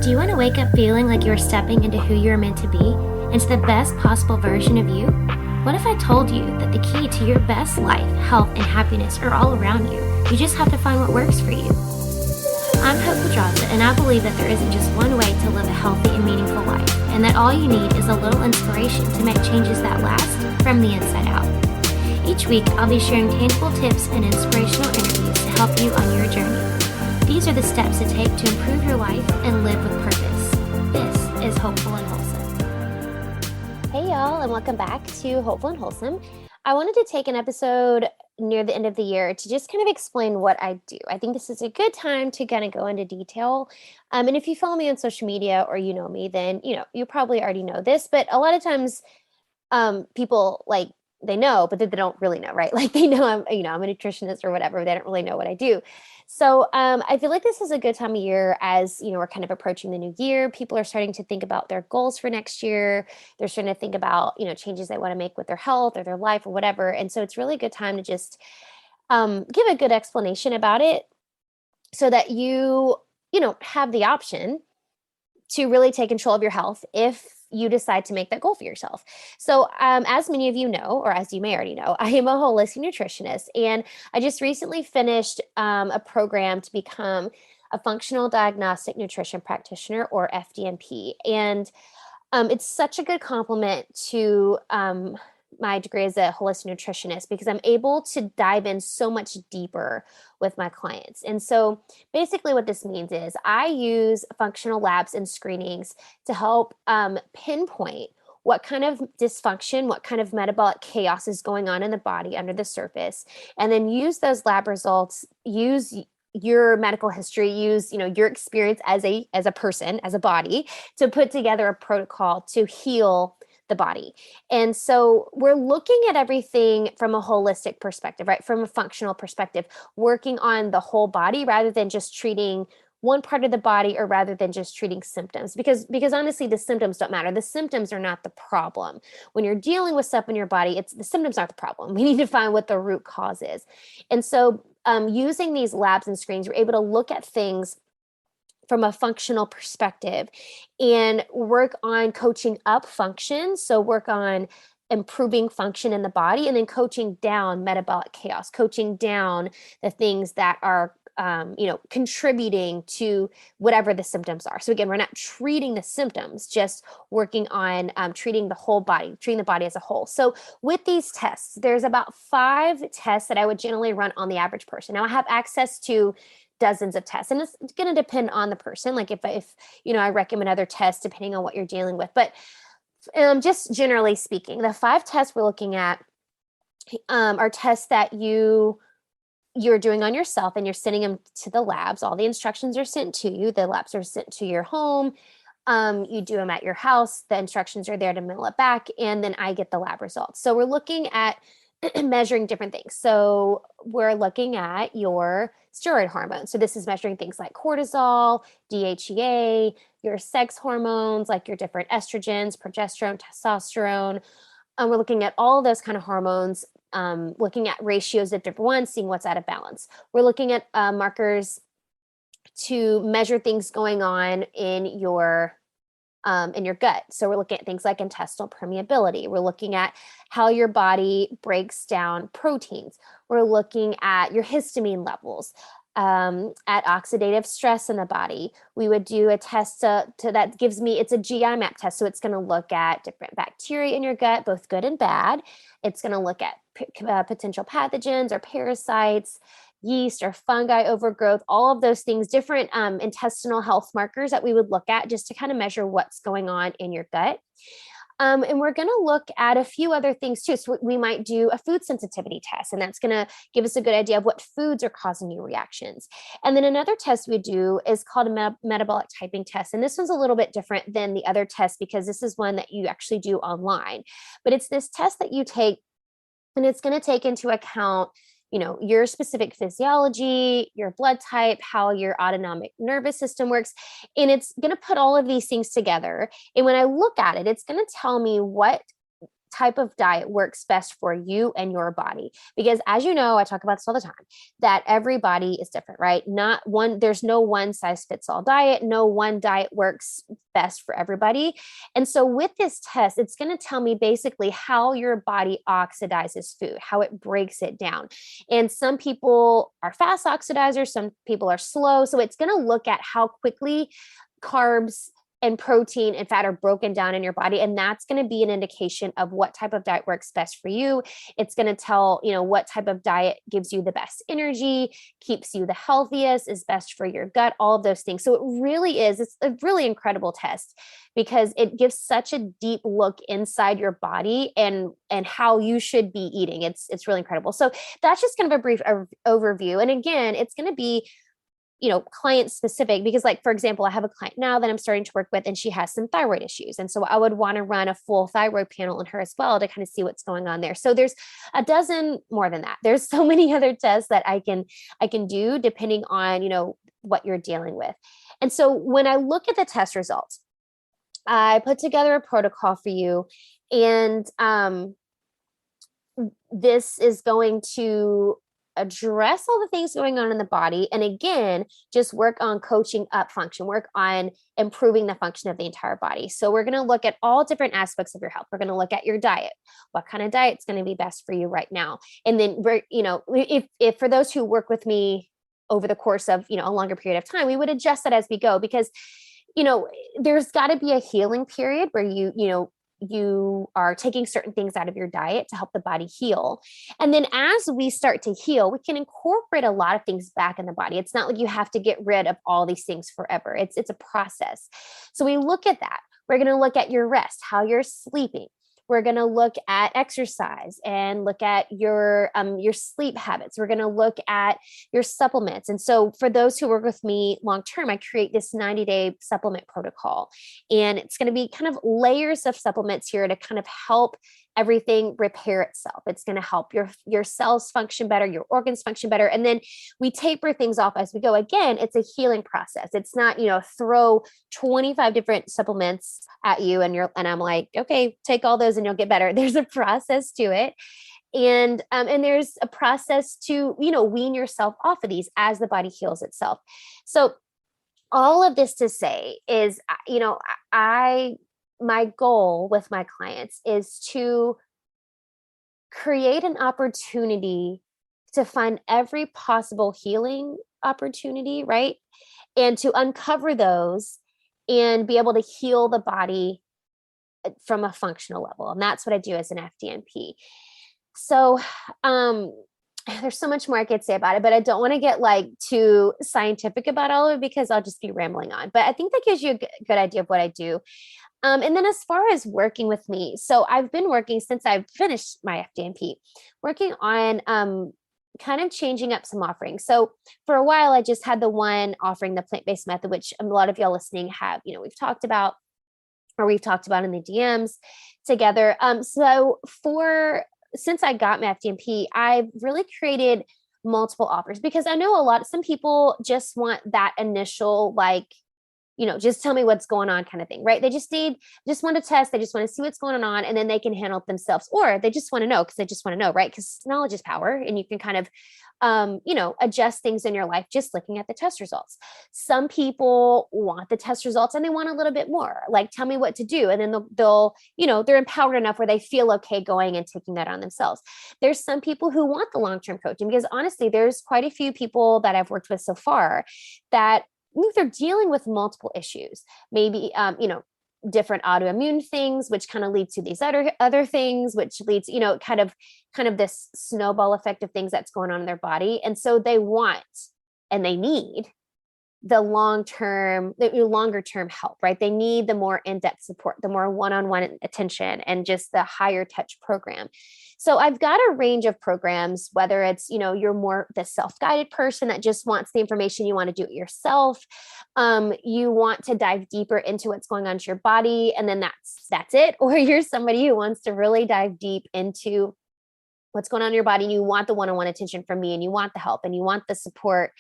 Do you want to wake up feeling like you're stepping into who you're meant to be, into the best possible version of you? What if I told you that the key to your best life, health, and happiness are all around you? You just have to find what works for you. I'm Hope Pedraza, and I believe that there isn't just one way to live a healthy and meaningful life, and that all you need is a little inspiration to make changes that last from the inside out. Each week, I'll be sharing tangible tips and inspirational interviews to help you on your journey. These are the steps to take to improve your life and live with purpose. This is Hopeful and Wholesome. Hey y'all, and welcome back to Hopeful and Wholesome. I wanted to take an episode near the end of the year to just kind of explain what I do. I think this is a good time to kind of go into detail. And if you follow me on social media or you know me, then you probably already know this. But a lot of times, people they know, but they don't really know, right? Like they know I'm a nutritionist or whatever. But they don't really know what I do. So I feel like this is a good time of year as, we're kind of approaching the new year. People are starting to think about their goals for next year. They're starting to think about, changes they want to make with their health or their life or whatever. And so it's really a good time to just give a good explanation about it so that you have the option to really take control of your health if you decide to make that goal for yourself. So as many of you know, or as you may already know, I am a holistic nutritionist, and I just recently finished a program to become a functional diagnostic nutrition practitioner, or FDN-P. And it's such a good complement to my degree as a holistic nutritionist because I'm able to dive in so much deeper with my clients. And so basically what this means is I use functional labs and screenings to help pinpoint what kind of dysfunction, what kind of metabolic chaos is going on in the body under the surface, and then use those lab results, use your medical history, use your experience as a person, as a body, to put together a protocol to heal the body. And so we're looking at everything from a holistic perspective, right? From a functional perspective, working on the whole body rather than just treating one part of the body, or rather than just treating symptoms, because honestly, the symptoms don't matter. The symptoms are not the problem. When you're dealing with stuff in your body, the symptoms aren't the problem. We need to find what the root cause is. And so using these labs and screens, we're able to look at things from a functional perspective and work on coaching up function. So work on improving function in the body, and then coaching down metabolic chaos, coaching down the things that are contributing to whatever the symptoms are. So again, we're not treating the symptoms, just working on treating the whole body, treating the body as a whole. So with these tests, there's about 5 tests that I would generally run on the average person. Now I have access to dozens of tests, and it's going to depend on the person. Like if I recommend other tests depending on what you're dealing with, but just generally speaking, the 5 tests we're looking at are tests that you're doing on yourself, and you're sending them to the labs. All the instructions are sent to you. The labs are sent to your home. You do them at your house. The instructions are there to mail it back, and then I get the lab results. So we're looking at measuring different things. So we're looking at your steroid hormones. So this is measuring things like cortisol, DHEA, your sex hormones, like your different estrogens, progesterone, testosterone. We're looking at all of those kind of hormones, looking at ratios of different ones, seeing what's out of balance. We're looking at markers to measure things going on in your gut. So we're looking at things like intestinal permeability. We're looking at how your body breaks down proteins. We're looking at your histamine levels, at oxidative stress in the body. We would do a test to that gives me, it's a GI map test. So it's going to look at different bacteria in your gut, both good and bad. It's going to look at potential pathogens or parasites, yeast or fungi overgrowth, all of those things, different intestinal health markers that we would look at just to kind of measure what's going on in your gut. And we're going to look at a few other things too. So we might do a food sensitivity test, and that's going to give us a good idea of what foods are causing you reactions. And then another test we do is called a metabolic typing test. And this one's a little bit different than the other tests because this is one that you actually do online. But it's this test that you take, and it's going to take into account your specific physiology, your blood type, how your autonomic nervous system works. And it's going to put all of these things together. And when I look at it, it's going to tell me what type of diet works best for you and your body. Because as you know, I talk about this all the time, that every body is different, right? Not one, there's no one size fits all diet. No one diet works best for everybody. And so with this test, it's going to tell me basically how your body oxidizes food, how it breaks it down. And some people are fast oxidizers, some people are slow. So it's going to look at how quickly carbs and protein and fat are broken down in your body. And that's going to be an indication of what type of diet works best for you. It's going to tell, what type of diet gives you the best energy, keeps you the healthiest, is best for your gut, all of those things. So it's a really incredible test because it gives such a deep look inside your body and how you should be eating. It's really incredible. So that's just kind of a brief overview. And again, it's going to be client specific, because like, for example, I have a client now that I'm starting to work with, and she has some thyroid issues. And so I would want to run a full thyroid panel on her as well to kind of see what's going on there. So there's a dozen more than that. There's so many other tests that I can do depending on, what you're dealing with. And so when I look at the test results, I put together a protocol for you, and this is going to address all the things going on in the body. And again, just work on coaching up function, work on improving the function of the entire body. So we're going to look at all different aspects of your health. We're going to look at your diet. What kind of diet is going to be best for you right now? And then if for those who work with me over the course of, a longer period of time, we would adjust that as we go, because, there's got to be a healing period where you are taking certain things out of your diet to help the body heal. And then as we start to heal, we can incorporate a lot of things back in the body. It's not like you have to get rid of all these things forever. It's a process. So we look at that. We're going to look at your rest, how you're sleeping. We're going to look at exercise and look at your sleep habits. We're going to look at your supplements. And so for those who work with me long-term, I create this 90-day supplement protocol, and it's going to be kind of layers of supplements here to kind of help everything repair itself. It's going to help your cells function better, your organs function better. And then we taper things off as we go. Again, it's a healing process. It's not, throw 25 different supplements at you and I'm like, okay, take all those and you'll get better. There's a process to it. And there's a process to, wean yourself off of these as the body heals itself. So all of this to say is, my goal with my clients is to create an opportunity to find every possible healing opportunity, right? And to uncover those and be able to heal the body from a functional level. And that's what I do as an FDN-P. So, there's so much more I could say about it, but I don't want to get too scientific about all of it because I'll just be rambling on. But I think that gives you a good idea of what I do. And then as far as working with me, so I've been working since I've finished my FDN-P, working on kind of changing up some offerings. So for a while, I just had the one offering, the plant-based method, which a lot of y'all listening have, we've talked about in the DMs together. Since I got my FDN-P, I've really created multiple offers because I know some people just want that initial, just tell me what's going on kind of thing, right? They just want to test. They just want to see what's going on, and then they can handle it themselves, or they just want to know because they just want to know, right? Because knowledge is power, and you can kind of, adjust things in your life just looking at the test results. Some people want the test results and they want a little bit more, tell me what to do. And then they'll they're empowered enough where they feel okay going and taking that on themselves. There's some people who want the long-term coaching because honestly, there's quite a few people that I've worked with so far that they're dealing with multiple issues, maybe, different autoimmune things, which kind of lead to these other things, which leads, kind of this snowball effect of things that's going on in their body. And so they want, and they need the longer term help, right? They need the more in-depth support, the more one-on-one attention, and just the higher touch program. So I've got a range of programs, whether it's, you're more the self-guided person that just wants the information, you want to do it yourself. You want to dive deeper into what's going on to your body, and then that's it. Or you're somebody who wants to really dive deep into what's going on in your body, and you want the one-on-one attention from me, and you want the help, and you want the support.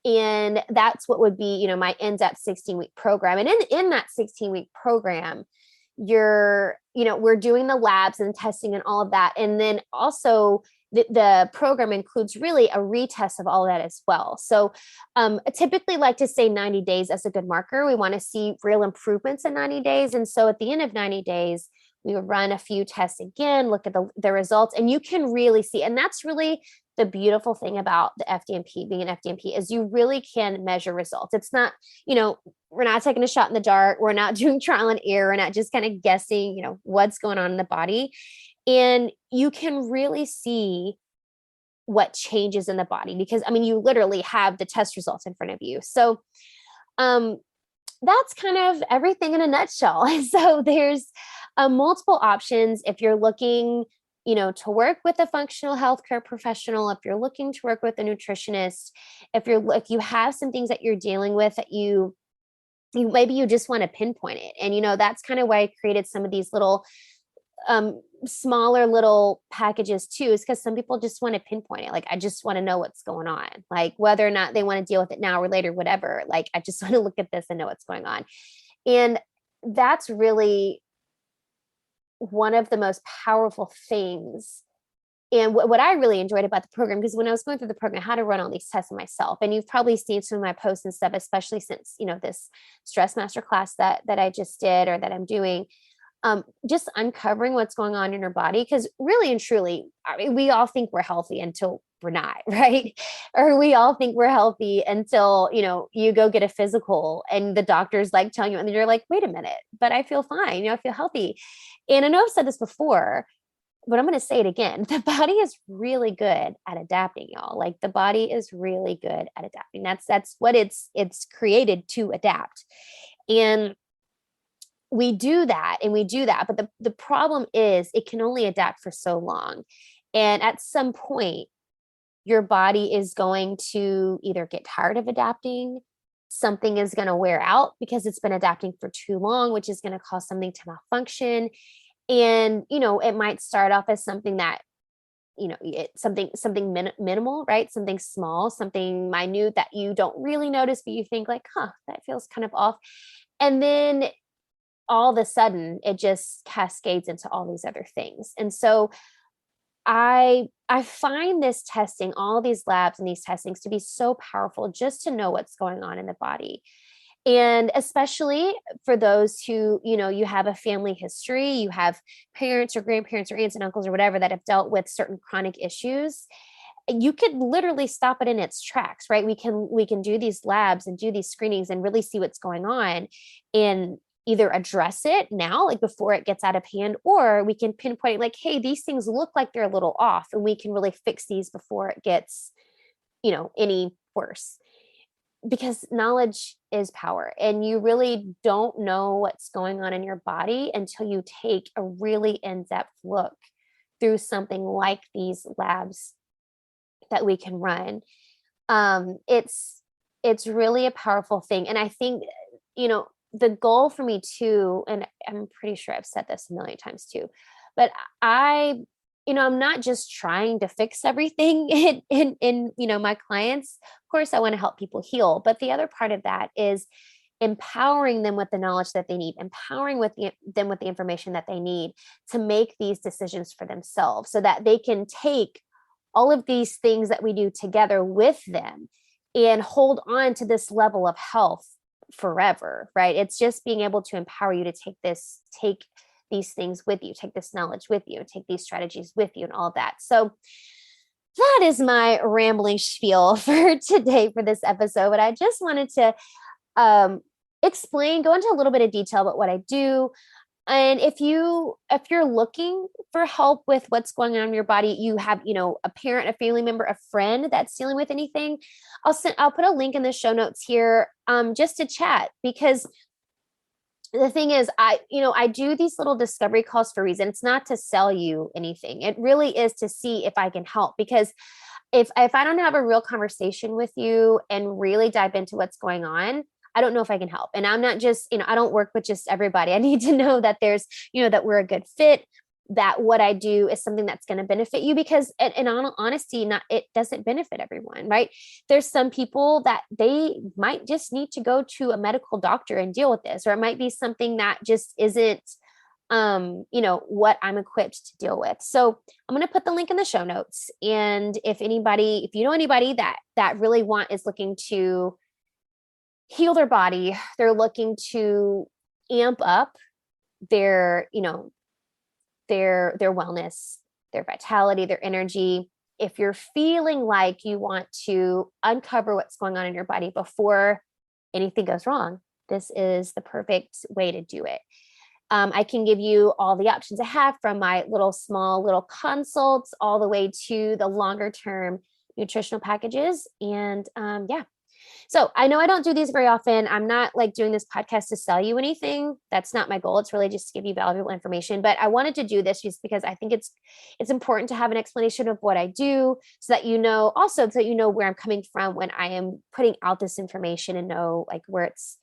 And that's what would be, my in-depth 16-week program. And in that 16-week program, we're doing the labs and testing and all of that. And then also the program includes really a retest of all of that as well. So I typically like to say 90 days as a good marker. We want to see real improvements in 90 days. And so at the end of 90 days, we would run a few tests again, look at the results, and you can really see. And that's really the beautiful thing about the FDN-P, being an FDN-P, is you really can measure results. It's not, we're not taking a shot in the dark. We're not doing trial and error. We're not just kind of guessing, what's going on in the body. And you can really see what changes in the body because, you literally have the test results in front of you. So that's kind of everything in a nutshell. So there's multiple options if you're looking to work with a functional healthcare professional, if you're looking to work with a nutritionist, if you have some things that you're dealing with that you maybe you just want to pinpoint it. And that's kind of why I created some of these little smaller little packages too, is because some people just want to pinpoint it. Like, I just want to know what's going on, like whether or not they want to deal with it now or later, whatever. Like, I just want to look at this and know what's going on. And that's really one of the most powerful things. And what I really enjoyed about the program, because when I was going through the program, I had to run all these tests myself. And you've probably seen some of my posts and stuff, especially since, this stress master class that I just did or that I'm doing, just uncovering what's going on in your body. Because really and truly, we all think we're healthy until we're not, right? Or we all think we're healthy until, you go get a physical and the doctor's like telling you, and you're like, wait a minute, but I feel fine. I feel healthy. And I know I've said this before, but I'm going to say it again. The body is really good at adapting, y'all. Like, the body is really good at adapting. That's what it's created to adapt. And we do that. But the problem is it can only adapt for so long. And at some point, your body is going to either get tired of adapting, something is going to wear out because it's been adapting for too long, which is going to cause something to malfunction. And, it might start off as something that, something minimal, right? Something small, something minute that you don't really notice, but you think like, that feels kind of off. And then all of a sudden it just cascades into all these other things. And so I find this testing, all these labs and these testings, to be so powerful just to know what's going on in the body. And especially for those who, you have a family history, you have parents or grandparents or aunts and uncles or whatever that have dealt with certain chronic issues, you could literally stop it in its tracks, right? We can do these labs and do these screenings and really see what's going on and either address it now, like before it gets out of hand, or we can pinpoint like, hey, these things look like they're a little off, and we can really fix these before it gets, any worse. Because knowledge is power, and you really don't know what's going on in your body until you take a really in-depth look through something like these labs that we can run. It's really a powerful thing. And I think, the goal for me too, and I'm pretty sure I've said this a million times too, but I'm not just trying to fix everything in my clients. Of course, I want to help people heal, but the other part of that is empowering them with the knowledge that they need, empowering them with the information that they need to make these decisions for themselves, so that they can take all of these things that we do together with them and hold on to this level of health forever, right? It's just being able to empower you to take these things with you, take this knowledge with you, take these strategies with you, and all that. So that is my rambling spiel for today for this episode. But I just wanted to go into a little bit of detail about what I do. And if you're looking for help with what's going on in your body, you have, a parent, a family member, a friend that's dealing with anything, I'll put a link in the show notes here, just to chat. Because the thing is, I do these little discovery calls for a reason. It's not to sell you anything. It really is to see if I can help. Because if I don't have a real conversation with you and really dive into what's going on, I don't know if I can help. And I'm not just, I don't work with just everybody. I need to know that there's, that we're a good fit, that what I do is something that's going to benefit you. Because in all honesty, it doesn't benefit everyone, right? There's some people that they might just need to go to a medical doctor and deal with this, or it might be something that just isn't what I'm equipped to deal with. So I'm going to put the link in the show notes. And if you know anybody that really is looking to heal their body, they're looking to amp up their, their wellness, their vitality, their energy. If you're feeling like you want to uncover what's going on in your body before anything goes wrong, this is the perfect way to do it. I can give you all the options I have, from my small little consults all the way to the longer term nutritional packages. And so I know I don't do these very often. I'm not doing this podcast to sell you anything. That's not my goal. It's really just to give you valuable information. But I wanted to do this just because I think it's important to have an explanation of what I do, so that so that you know where I'm coming from when I am putting out this information, and know where it's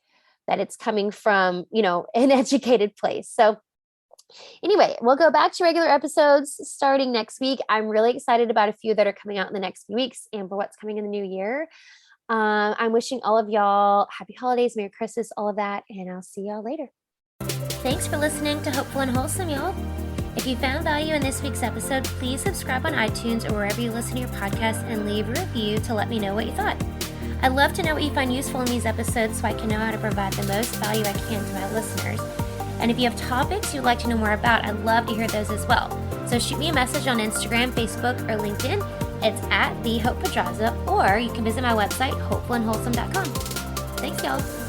coming from, an educated place. So anyway, we'll go back to regular episodes starting next week. I'm really excited about a few that are coming out in the next few weeks, and for what's coming in the new year. I'm wishing all of y'all happy holidays, Merry Christmas, all of that, and I'll see y'all later. Thanks for listening to Hopeful and Wholesome, y'all. If you found value in this week's episode, please subscribe on iTunes or wherever you listen to your podcast, and leave a review to let me know what you thought. I'd love to know what you find useful in these episodes, so I can know how to provide the most value I can to my listeners. And if you have topics you'd like to know more about, I'd love to hear those as well. So shoot me a message on Instagram, Facebook, or LinkedIn. It's @TheHopePedraza, or you can visit my website, hopefulandwholesome.com. Thanks, y'all.